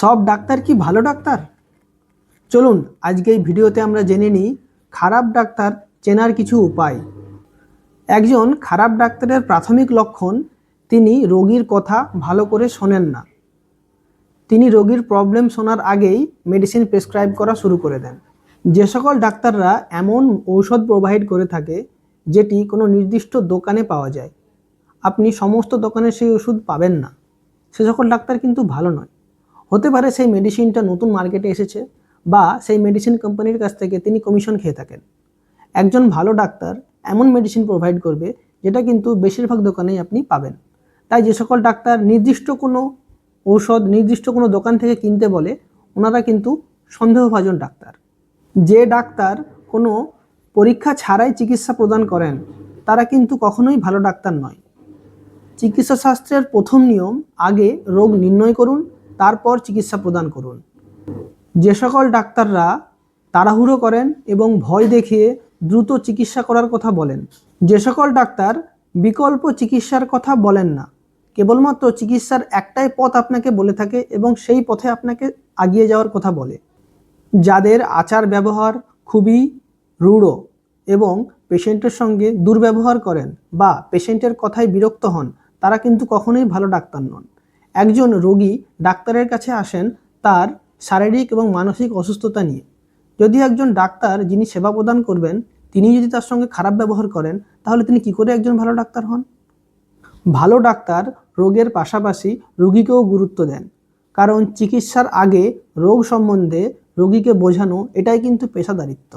সব ডাক্তার কি ভালো ডাক্তার? চলুন আজকে এই ভিডিওতে আমরা জেনে নিই খারাপ ডাক্তার চেনার কিছু উপায়। একজন খারাপ ডাক্তারের প্রাথমিক লক্ষণ তিনি রোগীর কথা ভালো করে শোনেন না। তিনি রোগীর প্রবলেম শোনার আগেই মেডিসিন প্রেসক্রাইব করা শুরু করে দেন। যে সকল ডাক্তাররা এমন ঔষধ প্রোভাইড করে থাকে যেটি কোনো নির্দিষ্ট দোকানে পাওয়া যায়, আপনি সমস্ত দোকানে সেই ওষুধ পাবেন না, সে সকল ডাক্তার কিন্তু ভালো নয়। হতে পারে সেই মেডিসিনটা নতুন মার্কেটে এসেছে বা সেই মেডিসিন কোম্পানির কাছ থেকে তিনি কমিশন খেয়ে থাকেন। একজন ভালো ডাক্তার এমন মেডিসিন প্রোভাইড করবে যেটা কিন্তু বেশিরভাগ দোকানেই আপনি পাবেন। তাই যে সকল ডাক্তার নির্দিষ্ট কোনো ঔষধ নির্দিষ্ট কোনো দোকান থেকে কিনতে বলে, ওনারা কিন্তু সন্দেহভাজন ডাক্তার। যে ডাক্তার কোনো পরীক্ষা ছাড়াই চিকিৎসা প্রদান করেন তারা কিন্তু কখনোই ভালো ডাক্তার নয়। চিকিৎসা শাস্ত্রের প্রথম নিয়ম, আগে রোগ নির্ণয় করুন, তারপর চিকিৎসা প্রদান করুন। যে সকল ডাক্তাররা তাড়াহুড়ো করেন এবং ভয় দেখিয়ে দ্রুত চিকিৎসা করার কথা বলেন, যে সকল ডাক্তার বিকল্প চিকিৎসার কথা বলেন না, কেবলমাত্র চিকিৎসার একটাই পথ আপনাকে বলে থাকে এবং সেই পথে আপনাকে এগিয়ে যাওয়ার কথা বলে, যাদের আচার ব্যবহার খুবই রূঢ় এবং পেশেন্টের সঙ্গে দুর্ব্যবহার করেন বা পেশেন্টের কথায় বিরক্ত হন, তারা কিন্তু কখনোই ভালো ডাক্তার নন। একজন রোগী ডাক্তারের কাছে আসেন তার শারীরিক এবং মানসিক অসুস্থতা নিয়ে। যদি একজন ডাক্তার যিনি সেবা প্রদান করবেন তিনি যদি তার সঙ্গে খারাপ ব্যবহার করেন, তাহলে তিনি কি করে একজন ভালো ডাক্তার হন? ভালো ডাক্তার রোগের পাশাপাশি রোগীকেও গুরুত্ব দেন, কারণ চিকিৎসার আগে রোগ সম্বন্ধে রোগীকে বোঝানো এটাই কিন্তু পেশাদারিত্ব।